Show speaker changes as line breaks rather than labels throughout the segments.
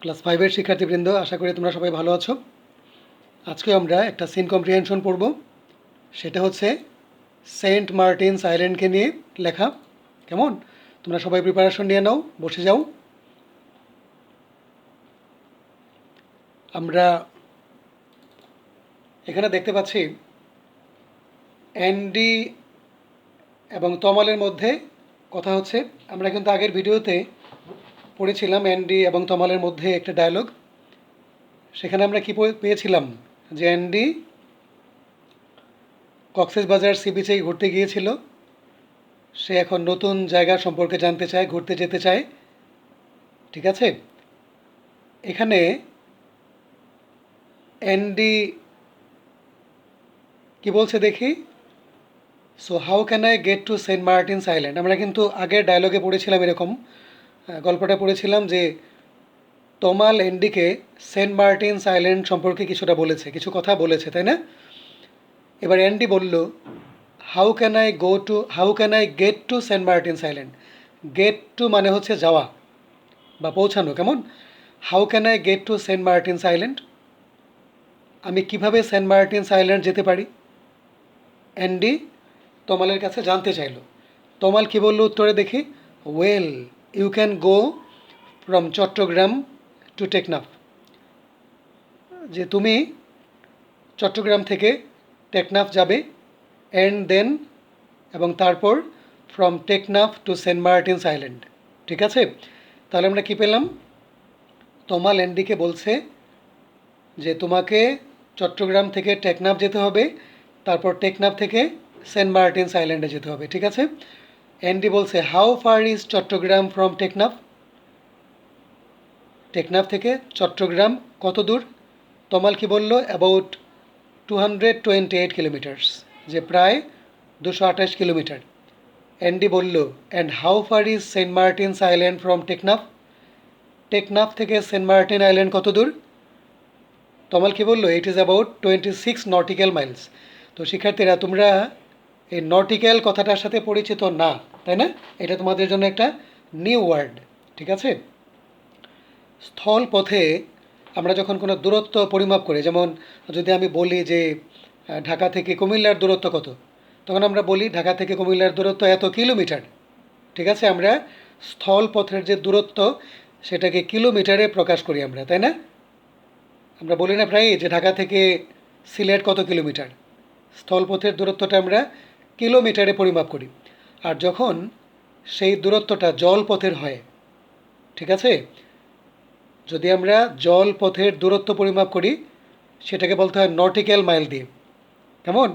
Class 5 এর শিক্ষার্থীবৃন্দ, আশা করি তোমরা সবাই ভালো আছো। আজকে আমরা একটা সিন কম্প্রিহেনশন পড়ব। সেটা হচ্ছে সেন্ট মার্টিনস আইল্যান্ডকে নিয়ে লেখা। কেমন? তোমরা সবাই প্রিপারেশন নিয়ে নাও, বসে যাও। আমরা এখানে দেখতে পাচ্ছি অ্যান্ডি এবং তমালের মধ্যে কথা হচ্ছে। আমরা কিন্তু আগের ভিডিওতে পড়েছিলাম অ্যান্ডি এবং তমালের মধ্যে একটা ডায়লগ। সেখানে আমরা কি পেয়েছিলাম যে অ্যান্ডি কক্সবাজার সি বিচে ঘুরতে গিয়েছিল। সে এখন নতুন জায়গা সম্পর্কে জানতে চায়, ঘুরতে যেতে চায়। ঠিক আছে, এখানে অ্যান্ডি কি বলছে দেখি। So how can I get to Saint Martin's Island. আমরা কিন্তু আগের ডায়লগে পড়েছিলাম এরকম, গল্পটা পড়েছিলাম যে তমাল অ্যান্ডিকে সেন্ট মার্টিনস আইল্যান্ড সম্পর্কে কিছুটা বলেছে, কিছু কথা বলেছে, তাই না? এবার অ্যান্ডি বলল how can I get to Saint Martin's Island. Get to মানে হচ্ছে যাওয়া বা পৌঁছানো। কেমন? How can I get to Saint Martin's Island, আমি কিভাবে সেন্ট মার্টিনস আইল্যান্ড যেতে পারি? অ্যান্ডি তমালের কাছে জানতে চাইল। তমাল কি বলল উত্তরে দেখি, well you can go from Chattogram to Teknaf. যে তুমি চট্টগ্রাম থেকে টেকনাফ যাবে, অ্যান্ড দেন এবং তারপর from Teknaf to Saint Martin's Island. ঠিক আছে, তাহলে আমরা কি পেলাম? তমাল অ্যান্ডিকে বলছে যে তোমাকে চট্টগ্রাম থেকে টেকনাফ যেতে হবে, তারপর টেকনাফ থেকে সেন্ট মার্টিনস আইল্যান্ডে যেতে হবে। ঠিক আছে, অ্যান্ডি বলছে how far is Chittagong from Teknaf. Teknaf থেকে চট্টগ্রাম কত দূর? তমাল কি বলল? অ্যাবাউট 228 কিলোমিটার্স, যে প্রায় 228 কিলোমিটার। অ্যান্ডি বলল and how far is Saint Martin's Island from Teknaf. Teknaf থেকে সেন্ট মার্টিন আইল্যান্ড কত দূর? তমাল কি বললো? It is about 26 nautical miles. তো শিক্ষার্থীরা, তোমরা এই নটিক্যাল কথাটার সাথে পরিচিত না, তাই না? এটা তোমাদের জন্য একটা নিউ ওয়ার্ড। ঠিক আছে, স্থল পথে আমরা যখন কোনো দূরত্ব পরিমাপ করি, যেমন যদি আমি বলি যে ঢাকা থেকে কুমিল্লার দূরত্ব কত, তখন আমরা বলি ঢাকা থেকে কুমিল্লার দূরত্ব এত কিলোমিটার। ঠিক আছে, আমরা স্থল পথের যে দূরত্ব সেটাকে কিলোমিটারে প্রকাশ করি আমরা, তাই না? আমরা বলি না প্রায় যে ঢাকা থেকে সিলেট কত কিলোমিটার? স্থলপথের দূরত্বটা আমরা কিলোমিটারে পরিমাপ করি। আর যখন সেই দূরত্বটা জলপথের হয়, ঠিক আছে, যদি আমরা জলপথের দূরত্ব পরিমাপ করি সেটাকে বলতে হয় নটিক্যাল মাইল দিয়ে। কেমন?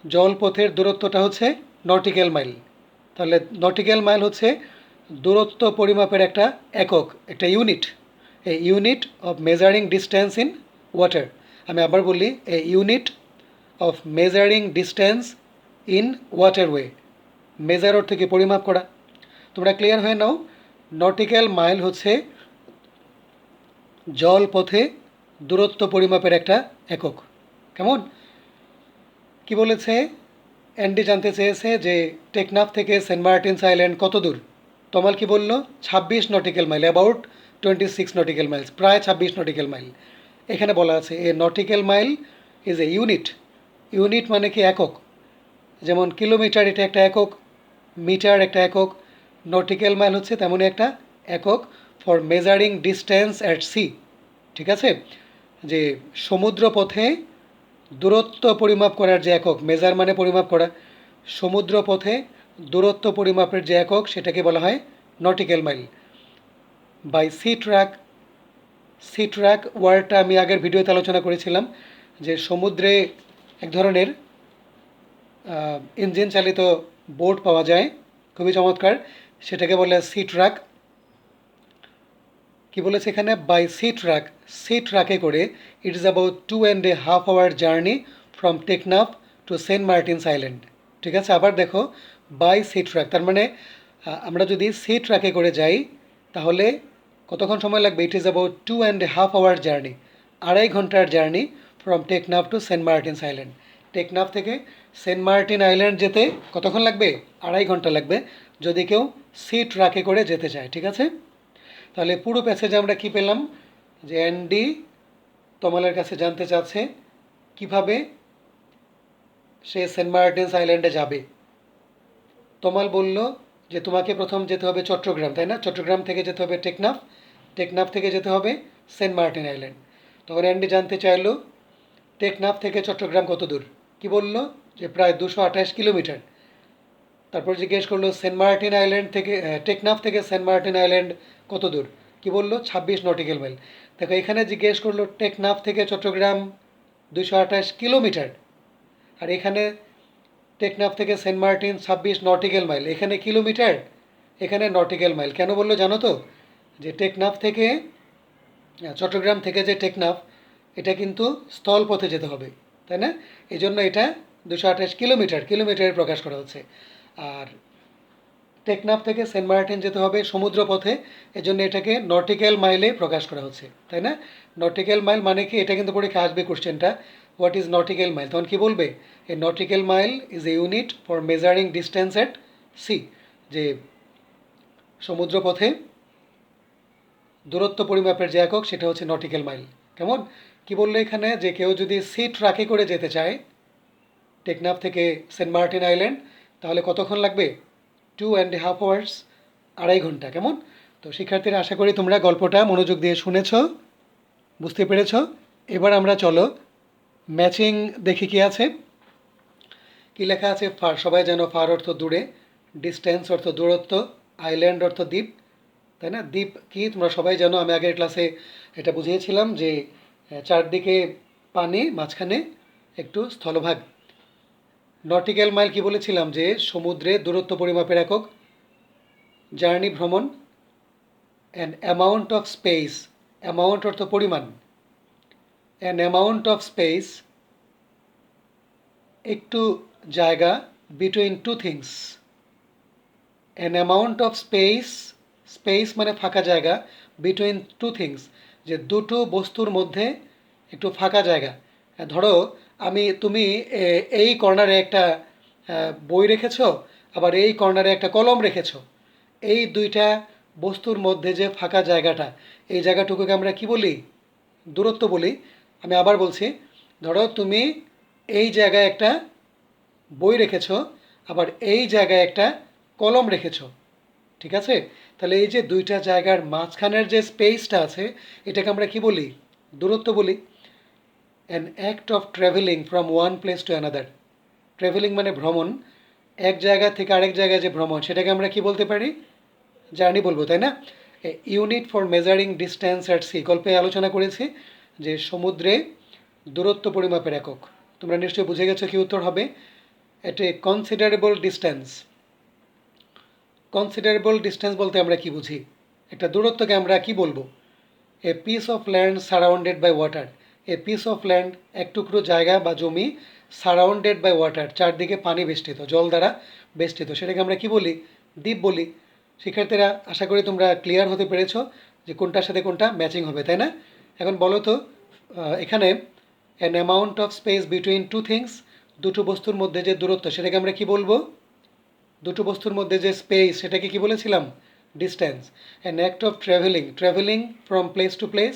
জলপথের দূরত্বটা হচ্ছে নটিক্যাল মাইল। তাহলে নটিক্যাল মাইল হচ্ছে দূরত্ব পরিমাপের একটা একক, একটা unit. A unit of measuring distance in water. আমি আবার বলি, a unit of measuring distance in waterway. Measure অর্থ কি? পরিমাপ করা। তোমরা ক্লিয়ার হয়ে নাও, নটিক্যাল মাইল হচ্ছে জলপথে দূরত্ব পরিমাপের একটা একক। কেমন? কি বলেছে? অ্যান্ডি জানতে চেয়েছে যে টেকনাফ থেকে সেন্ট মার্টিনস আইল্যান্ড কত দূর। তমাল কি বলল? 26 nautical mile, about 26 nautical miles, প্রায় 26 নটিক্যাল মাইল। এখানে বলা আছে a nautical mile is a unit. Unit মানে কি? একক। যেমন কিলোমিটার এটা একটা একক, মিটার একটা একক, নটিক্যাল মাইল হচ্ছে তেমনই একটা একক for measuring distance at sea. ঠিক আছে, যে সমুদ্র পথে দূরত্ব পরিমাপ করার যে একক, মেজার মানে পরিমাপ করা, সমুদ্র পথে দূরত্ব পরিমাপের যে একক সেটাকে বলা হয় nautical mile. By sea track, sea track ওয়ার্ডটা আমি আগের ভিডিওতে আলোচনা করেছিলাম যে সমুদ্রে এক ধরনের ইঞ্জিন চালিত বোট পাওয়া যায়, খুবই চমৎকার, সেটাকে বলে সি ট্র্যাক। কি বলেছে এখানে? বাই সি ট্র্যাক, সি ট্র্যাকে করে it is about 2.5 hour journey from Teknaf to Saint Martin's Island. ঠিক আছে, আবার দেখো, বাই সি ট্র্যাক, তার মানে আমরা যদি সি ট্র্যাকে করে যাই তাহলে কতক্ষণ সময় লাগবে? It is about 2.5 hour journey, 2.5 ঘন্টার journey from Teknaf to Saint Martin's Island. Teknaf থেকে সেন্ট মার্টিন আইল্যান্ড যেতে কতক্ষণ লাগবে? 2.5 ঘন্টা লাগবে যদি কেউ সি ট্র্যাকে করে যেতে চায়। ঠিক আছে, তাহলে পুরো প্যাসেজে আমরা কি পেলাম? যে অ্যান্ডি তমালের কাছে জানতে চাচ্ছে কিভাবে সে সেন্ট মার্টিনস আইল্যান্ডে যাবে। তমাল বলল যে তোমাকে প্রথম যেতে হবে চট্টগ্রাম, তাই না? চট্টগ্রাম থেকে যেতে হবে টেকনাফ, টেকনাফ থেকে যেতে হবে সেন্ট মার্টিন আইল্যান্ড। তখন অ্যান্ডি জানতে চাইলো টেকনাফ থেকে চট্টগ্রাম কত দূর। কি বলল? যে প্রায় 228 কিলোমিটার। তারপর জিজ্ঞেস করলো সেন্ট মার্টিন আইল্যান্ড থেকে টেকনাফ থেকে সেন্ট মার্টিন আইল্যান্ড কত দূর। কি বলল? 26 নটিক্যাল মাইল। দেখো এখানে জিজ্ঞেস করলো টেকনাফ থেকে চট্টগ্রাম 228 কিলোমিটার, আর এখানে টেকনাফ থেকে সেন্ট মার্টিন 26 নটিক্যাল মাইল। এখানে কিলোমিটার, এখানে নটিক্যাল মাইল। কেন বললো জানো তো? যে টেকনাফ থেকে চট্টগ্রাম থেকে যে টেকনাফ, এটা কিন্তু স্থলপথে যেতে হবে, তাই না? এই জন্য এটা 228 কিলোমিটার, কিলোমিটারে প্রকাশ করা হচ্ছে। আর টেকনাফ থেকে সেন্ট মার্টিন যেতে হবে সমুদ্র পথে, এজন্য এটাকে নটিক্যাল মাইলে প্রকাশ করা হচ্ছে, তাই না? নটিক্যাল মাইল মানে কি? এটা কিন্তু পরীক্ষা আসবে কোশ্চেনটা, হোয়াট ইজ নটিক্যাল মাইল। তখন কি বলবে? A nautical mile is a unit for measuring distance at sea, যে সমুদ্র পথে দূরত্ব পরিমাপের যে একক সেটা হচ্ছে নটিক্যাল মাইল। কেমন? কি বললো এখানে? যে কেউ যদি সি ট্রাকে করে যেতে চায় টেকনাফ থেকে সেন্ট মার্টিন আইল্যান্ড, তাহলে কতক্ষণ লাগবে? 2.5 আওয়ার্স, 2.5 ঘন্টা। কেমন? তো শিক্ষার্থীরা, আশা করি তোমরা গল্পটা মনোযোগ দিয়ে শুনেছ, বুঝতে পেরেছ। এবার আমরা চলো ম্যাচিং দেখি কি আছে। কি লেখা আছে? ফার, সবাই যেন ফার অর্থ দূরে, ডিস্টেন্স অর্থ দূরত্ব, আইল্যান্ড অর্থ দ্বীপ, তাই না? দ্বীপ কি তোমরা সবাই জানো, আমি আগের ক্লাসে এটা বুঝিয়েছিলাম যে চারদিকে পানি, মাঝখানে একটু স্থলভাগ। নটিক্যাল মাইল কি বলেছিলাম? যে সমুদ্রে দূরত্ব পরিমাপের একক। জার্নি, ভ্রমণ। An amount of space, amount অর্থ পরিমাণ, অ্যান অ্যামাউন্ট অফ স্পেস একটু জায়গা, between two things. An amount of space, space মানে ফাঁকা জায়গা, বিটুইন টু থিংস যে দুটো বস্তুর মধ্যে একটু ফাঁকা জায়গা। ধরো তুমি এই কর্নারে একটা বই রেখেছো, আবার এই কর্নারে একটা কলম রেখেছো। এই দুইটা বস্তুর মধ্যে যে ফাঁকা জায়গাটা, এই জায়গাটুকুকে আমরা কি বলি? দূরত্ব বলি। আমি আবার বলছি, ধরো তুমি এই জায়গায় একটা বই রেখেছো, আবার এই জায়গায় একটা কলম রেখেছো, ঠিক আছে? তাহলে এই যে দুইটা জায়গার মাঝখানের যে স্পেসটা আছে, এটাকে আমরা কি বলি? দূরত্ব বলি। An act of travelling from one place to another. Travelling মানে ভ্রমণ, এক জায়গা থেকে আরেক জায়গায় যে ভ্রমণ, সেটাকে আমরা কি বলতে পারি? জার্নি বলবো, তাই না? Unit for measuring distance at sea, গল্পে আলোচনা করেছি যে সমুদ্রে দূরত্ব পরিমাপের একক। তোমরা নিশ্চয়ই বুঝে গেছো কি উত্তর হবে। এটি কনসিডারেবল ডিস্টেন্স। কনসিডারেবল ডিস্টেন্স বলতে আমরা কি বুঝি? একটা দূরত্বকে আমরা কি বলবো? A piece of land surrounded by water. A piece of land, এক টুকরো জায়গা বা জমি, সারাউন্ডেড বাই ওয়াটার, চারদিকে পানি বেষ্টিত, জল দ্বারা বেষ্টিত, সেটাকে আমরা কি বলি? দ্বীপ বলি। শিক্ষার্থীরা, আশা করি তোমরা ক্লিয়ার হতে পেরেছো যে কোনটার সাথে কোনটা ম্যাচিং হবে, তাই না? এখন বলো তো, এখানে an amount of space between two things, দুটো বস্তুর মধ্যে যে দূরত্ব, সেটাকে আমরা কি বলবো? দুটো বস্তুর মধ্যে যে স্পেস, সেটাকে কি বলেছিলাম? Distance. An act of travelling, travelling from place to place,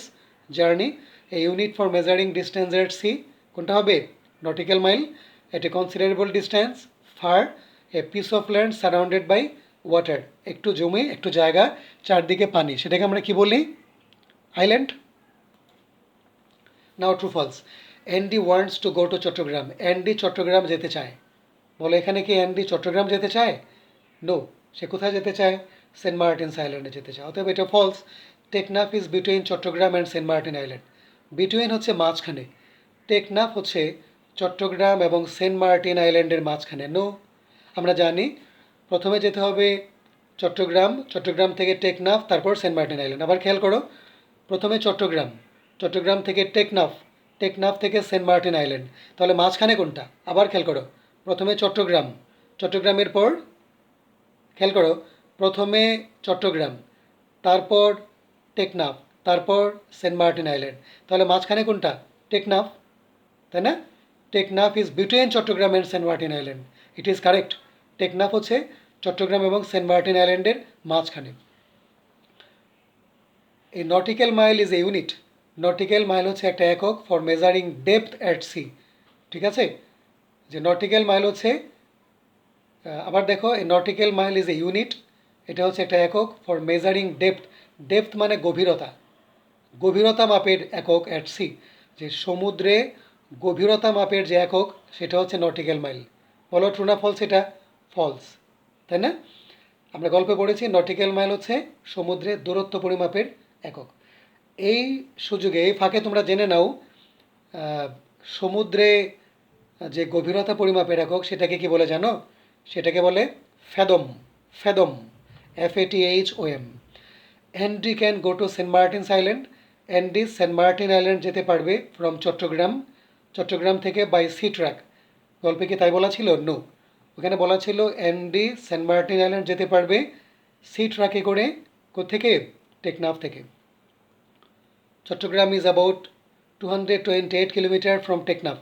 journey. A unit for measuring distance at sea, কোনটা হবে? Nautical mile. At a considerable distance, far. A piece of land surrounded by water, একটু জমি, একটু জায়গা, চারদিকে পানি, সেটাকে আমরা কি বলি? Island. Now true false. Andy wants to go to Chattogram. Andy Chattogram যেতে চায়। বলো এখানে কি অ্যান্ডি চট্টগ্রাম যেতে চায়? নো। সে কোথায় যেতে চায়? সেন্ট মার্টিনস আইল্যান্ডে যেতে চায়। অতএব এটা false. Teknaf is between Chittagong and Saint Martin Island. Between হচ্ছে মাঝখানে, টেকনাফ হচ্ছে চট্টগ্রাম এবং সেন্ট মার্টিন আইল্যান্ডের মাঝখানে। নো। আমরা জানি প্রথমে যেতে হবে চট্টগ্রাম, চট্টগ্রাম থেকে টেকনাফ, তারপর সেন্ট মার্টিন আইল্যান্ড। আবার খেয়াল করো, প্রথমে চট্টগ্রাম, চট্টগ্রাম থেকে টেকনাফ, টেকনাফ থেকে সেন্ট মার্টিন আইল্যান্ড, তাহলে মাঝখানে কোনটা? আবার খেয়াল করো, প্রথমে চট্টগ্রাম, চট্টগ্রামের পর, খেয়াল করো, প্রথমে চট্টগ্রাম, তারপর টেকনাফ, তারপর সেন্ট মার্টিন আইল্যান্ড, তাহলে মাঝখানে কোনটা? টেকনাফ, তাই না? Teknaf is between Chittagong and Saint Martin Island. It is correct. Teknaf হচ্ছে চট্টগ্রাম এবং সেন্ট মার্টিন আইল্যান্ডের মাঝখানে। A nautical mile is a unit. Nautical mile হচ্ছে একটা একক for measuring depth at sea. ঠিক আছে, যে নটিক্যাল মাইল হচ্ছে আবার দেখো, a nautical mile is a unit, এটা হচ্ছে একটা একক ফর মেজারিং ডেপথ। ডেপথ মানে গভীরতা, গভীরতা মাপের একক অ্যাট সি, যে সমুদ্রে গভীরতা মাপের যে একক সেটা হচ্ছে নটিক্যাল মাইল। বলো ট্রু না ফলস? এটা ফলস, তাই না? আমরা গল্পে পড়েছি নটিক্যাল মাইল হচ্ছে সমুদ্রে দূরত্ব পরিমাপের একক। এই সুযোগে এই ফাঁকে তোমরা জেনে নাও সমুদ্রে যে গভীরতা পরিমাপের একক সেটাকে কি বলে জানো? সেটাকে বলে fathom. Fathom, FATHOM। Andy can go to Saint Martin's Island. Andy Saint Martin Island যেতে পারবে ফ্রম চট্টগ্রাম, চট্টগ্রাম থেকে বাই সি ট্রাক। গল্পে কি তাই বলা ছিল? নো, ওখানে বলা ছিল অ্যান্ডি সেন্ট মার্টিন আইল্যান্ড যেতে পারবে সি ট্রাকে করে। কোত্থেকে? টেকনাফ থেকে। Chattogram is about 228 kilometre from Teknaf.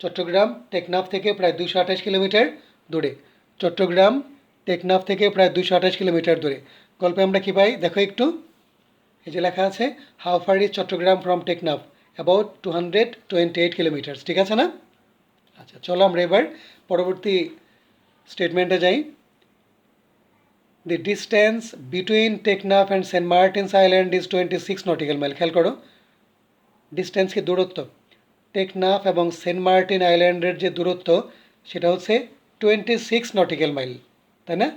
Chattogram Teknaf থেকে প্রায় 228 কিলোমিটার দূরে। চট্টগ্রাম টেকনাফ থেকে প্রায় 228 কিলোমিটার দূরে। গল্পে আমরা কী পাই দেখো একটু, এই যে লেখা আছে how far is Chittagong from Teknaf, about 228 kilometres. ঠিক আছে না? আচ্ছা, চলো আমরা এবার পরবর্তী স্টেটমেন্টে যাই। The distance between Teknaf and Saint Martin's Island is 26 nautical mile. খেয়াল করো, ডিস্টেন্স কি? দূরত্ব। টেকনাফ এবং সেন্ট মার্টিন আইল্যান্ডের যে দূরত্ব সেটা হচ্ছে 26 নটিক্যাল মাইল, তাই না?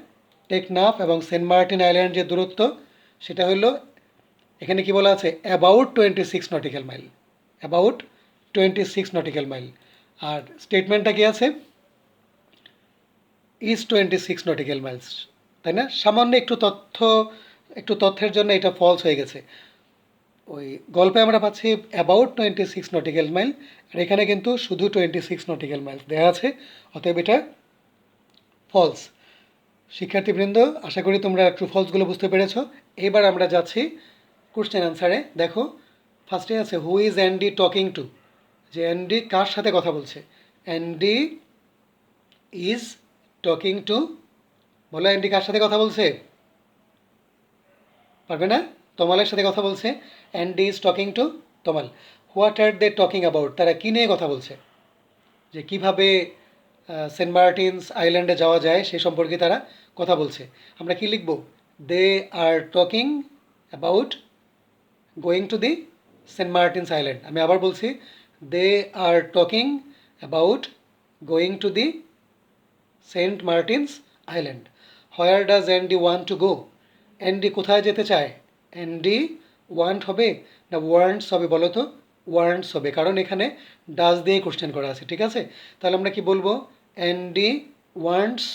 টেকনাফ এবং সেন্ট মার্টিন আইল্যান্ড যে দূরত্ব সেটা হলো, এখানে কি বলা আছে? About 26 nautical mile. About 26 nautical mile. আর স্টেটমেন্টটা কি আছে? ইজ 26 নটিক্যাল মাইলস, তাই না? সামান্য একটু তথ্যের জন্য এটা ফলস হয়ে গেছে। ওই গল্পে আমরা পাচ্ছি অ্যাবাউট 26 নটিক্যাল মাইল, আর এখানে কিন্তু শুধু 26 নটিক্যাল মাইলস দেওয়া আছে, অতএব এটা ফলস। শিক্ষার্থীবৃন্দ, আশা করি তোমরা ট্রু ফলসগুলো বুঝতে পেরেছ। এবার আমরা যাচ্ছি কোশ্চেন অ্যান্সারে। দেখো, ফার্স্টে আছে who is Andy talking to, যে অ্যান্ডি কার সাথে কথা বলছে? অ্যান্ডি ইজ টকিং টু, বলো অ্যান্ডি কার সাথে কথা বলছে? পারবে না? তমালের সাথে কথা বলছে। Andy is talking to Tamal. What are they talking about, তারা কী নিয়ে কথা বলছে? যে কীভাবে সেন্ট মার্টিনস আইল্যান্ডে যাওয়া যায় সে সম্পর্কে তারা কথা বলছে। আমরা কি লিখব? They are talking about going to the Saint Martin's Island. আমি আবার বলছি, they are talking about going to the Saint Martin's Island. Where does Andy want to go, Andy কোথায় যেতে চায়? অ্যান্ডি ওয়ান্ট হবে না ওয়ান্টস হবে? বলো তো। ওয়ান্টস হবে, কারণ এখানে ডাজ দিয়ে কোশ্চেন করা আছে। ঠিক আছে, তাহলে আমরা কি বলবো? Andy wants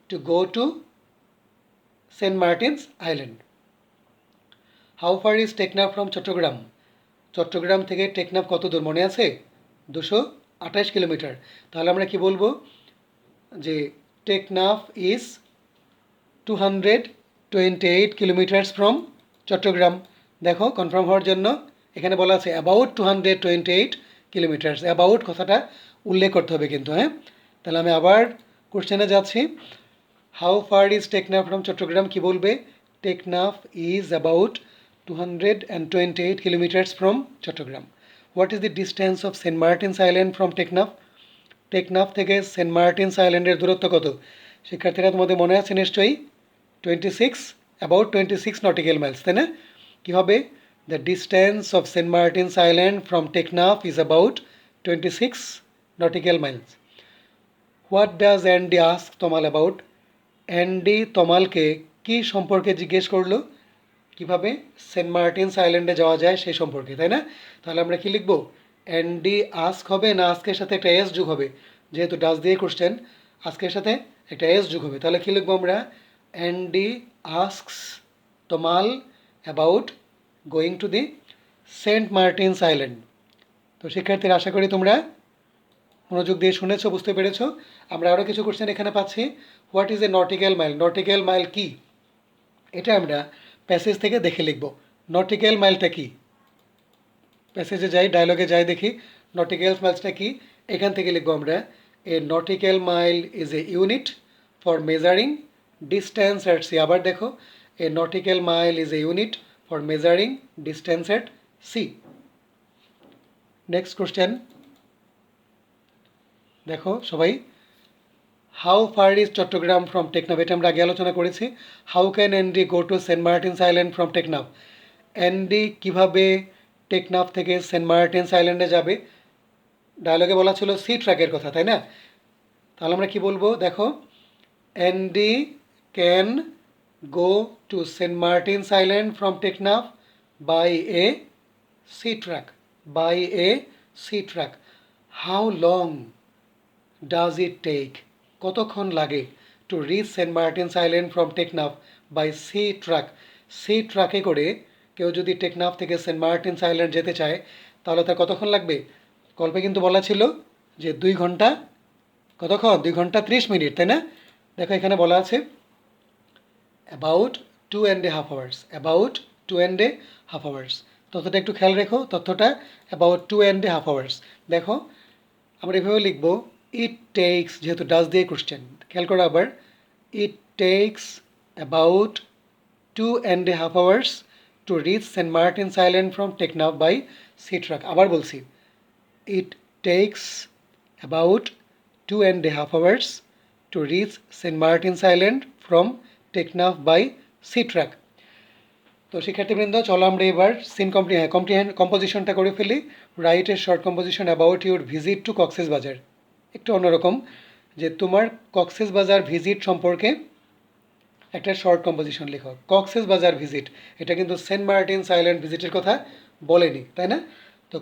to go to Saint Martin's Island. How far is Teknaf from Chattogram, Chattogram থেকে টেকনাফ কত দূর মনে আছে? 228 কিলোমিটার। তাহলে আমরা কি বলবো? যে Teknaf is 228 kilometres from Chattogram. দেখো, কনফার্ম হওয়ার জন্য এখানে বলা আছে অ্যাবাউট 228 কিলোমিটার্স। অ্যাবাউট কথাটা উল্লেখ করতে হবে কিন্তু, হ্যাঁ। তাহলে আমি আবার কোশ্চেনে যাচ্ছি। How far is Teknaf from Chattogram, কি বলবে? Teknaf is about 228 kilometres from Chattogram. What is the distance of Saint Martin's Island from Teknaf, Teknaf থেকে সেন্ট মার্টিনস আইল্যান্ডের দূরত্ব কত? শিক্ষার্থীরা, তোমাদের মনে আছে নিশ্চয়ই 26, অ্যাবাউট 26 নটিক্যাল মাইলস, তাই না? কী হবে? The distance of Saint Martin's Island from Teknaf is about 26 nautical miles. What does Andy ask Tamal about, Andy তমালকে কী সম্পর্কে জিজ্ঞেস করলো? কীভাবে সেন্ট মার্টিনস আইল্যান্ডে যাওয়া যায় সেই সম্পর্কে, তাই না? তাহলে আমরা কি লিখব? অ্যান্ডি আস্ক হবে না আস্কের সাথে একটা এস যোগ হবে? যেহেতু ডাজ দিয়ে কোশ্চেন, আস্কের সাথে একটা এস যোগ হবে। তাহলে কী লিখবো আমরা? Andy asks Tamal about going to the Saint Martin's Island. তো শিক্ষার্থীরা, আশা করি তোমরা মনোযোগ দিয়ে শুনেছো, বুঝতে পেরেছো। আমরা আরও কিছু কোশ্চেন এখানে পাচ্ছি। What is a nautical mile, nautical mile কি? এটা আমরা প্যাসেজ থেকে দেখে লিখব। নটিক্যাল মাইলটা কি? প্যাসেজে যাই, ডায়লগে যাই, দেখি নটিক্যাল মাইলসটা কি। এখান থেকে লিখবো আমরা, a nautical mile is a unit for measuring distance at sea. আবার দেখো, a nautical mile is a unit for measuring distance at sea. Next question দেখো সবাই, how far is Chittagong from Teknaf, এটা আমরা আগে আলোচনা করেছি। How can Andy go to Saint Martin's Island from Teknaf, Andy কীভাবে টেকনাফ থেকে সেন্ট মার্টিনস আইল্যান্ডে যাবে। ডায়লগে বলা ছিল সি ট্র্যাকের কথা, তাই না? তাহলে আমরা কি বলবো দেখো, Andy can go to Saint Martin's Island from Teknaf by a sea track, by a sea track. How long does it take, কতক্ষণ লাগে to reach Saint Martin's Island from Teknaf by sea truck. Sea ট্রাকে করে কেউ যদি টেকনাফ থেকে Saint Martin's island যেতে চায় তাহলে তার কতক্ষণ লাগবে? গল্পে কিন্তু বলা ছিল যে 2 ঘন্টা, কতক্ষণ? 2 ঘন্টা 30 মিনিট, তাই না? দেখো এখানে বলা আছে অ্যাবাউট 2.5 আওয়ার্স, অ্যাবাউট 2.5 আওয়ার্স। তথ্যটা একটু খেয়াল রেখো, তথ্যটা অ্যাবাউট 2.5 আওয়ার্স। দেখো আমরা এভাবে লিখবো, ইট টেক্স, যেহেতু ডাজ দিয়ে কোশ্চেন, খেয়াল করো আবার, it takes about 2.5 hours to reach Saint Martin's Island from Teknaf by sea truck. আবার বলছি, it takes about 2.5 hours to reach Saint Martin's Island from Teknaf by sea truck. তো শিক্ষার্থীবৃন্দ চলো আমরা এবার সিন কম্পোজিশনটা করে ফেলি। রাইটের short composition about your visit to Cox's বাজার। একটু অন্যরকম, যে তোমার কক্সেস বাজার ভিজিট সম্পর্কে একটা শর্ট কম্পোজিশন লেখো। কক্সেস বাজার ভিজিট, এটা কিন্তু সেন্ট মার্টিনস আইল্যান্ড ভিজিটের কথা বলেনি, তাই না? তো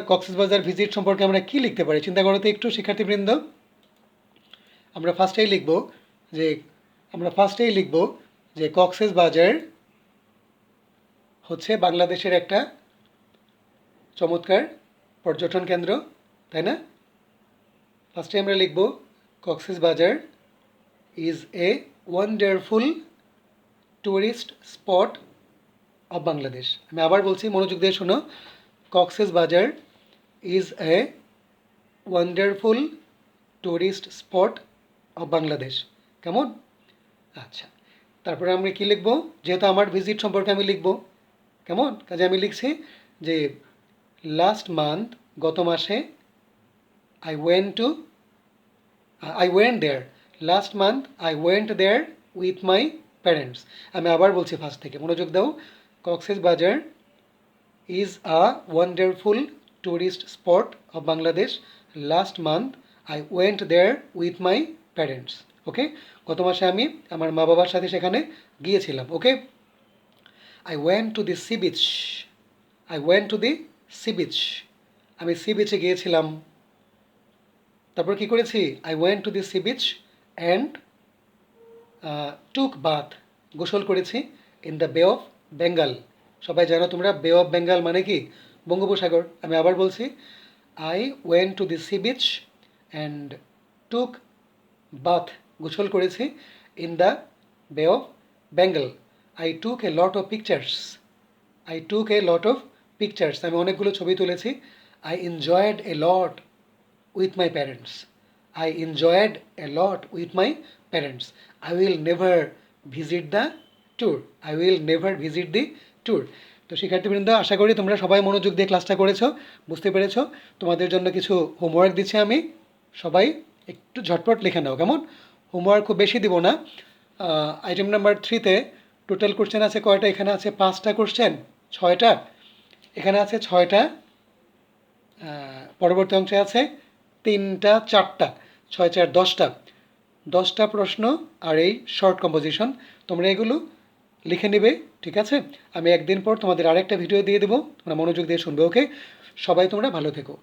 কক্সেস বাজার ভিজিট সম্পর্কে আমরা কি লিখতে পারি চিন্তা করো তো একটু শিক্ষার্থীবৃন্দ। আমরা ফার্স্টেই লিখব যে কক্সেস বাজার হচ্ছে বাংলাদেশের একটা চমৎকার পর্যটন কেন্দ্র, তাই না? ফার্স্টে আমরা লিখব Cox's Bazar is a wonderful tourist spot of Bangladesh. আমি আবার বলছি, মনোযোগ দিয়ে শোনো, Cox's Bazar is a wonderful tourist spot of Bangladesh. কেমন? আচ্ছা, তারপরে আমি কি লিখব? যেহেতু আমার ভিজিট সম্পর্কে আমি লিখব, কেমন? কাজে আমি লিখছি যে লাস্ট মান্থ, গত মাসে, I went there. Last month I went there with my parents. আমি আবার বলছি ফার্স্ট থেকে, মনোযোগ দাও। Cox's Bazar is a wonderful tourist spot of Bangladesh. Last month I went there with my parents. Okay, গত মাসে আমি আমার মা বাবার সাথে সেখানে গিয়েছিলাম। Okay, I went to the sea beach. I went to the sea beach. আমি সি বিচে গিয়েছিলাম। তারপর কি করেছি? I went to the sea beach and took bath, গোসল করেছি in the Bay of Bengal. সবাই জানো তোমরা বে অফ বেঙ্গল মানে কি? বঙ্গোপসাগর। আমি আবার বলছি, I went to the sea beach and took bath, গোসল করেছি in the Bay of Bengal. I took a lot of pictures, I took a lot of pictures, আমি অনেকগুলো ছবি তুলেছি। I enjoyed a lot with my parents. I enjoyed a lot with my parents. I will never visit the tour. I will never visit the tour. তো শিক্ষার্থীবৃন্দ, আশা করি তোমরা সবাই মনোযোগ দিয়ে ক্লাসটা করেছো, বুঝতে পেরেছো। তোমাদের জন্য কিছু হোমওয়ার্ক দিচ্ছি আমি, সবাই একটু ঝটপট লিখে নাও, কেমন? হোমওয়ার্ক খুব বেশি দিব না। আইটেম নাম্বার 3-তে টোটাল কোশ্চেন আছে কয়টা? এখানে আছে 5টা কোশ্চেন, 6টা, এখানে আছে 6টা, পরবর্তী অংশে আছে 3টা 4টা, 6 4 10টা প্রশ্ন আর এই শর্ট কম্পোজিশন। তোমরা এগুলো লিখে নেবে, ঠিক আছে? আমি একদিন পর তোমাদের আরেকটা ভিডিও দিয়ে দেবো, তোমরা মনোযোগ দিয়ে শুনবে। ওকে, সবাই তোমরা ভালো থেকো।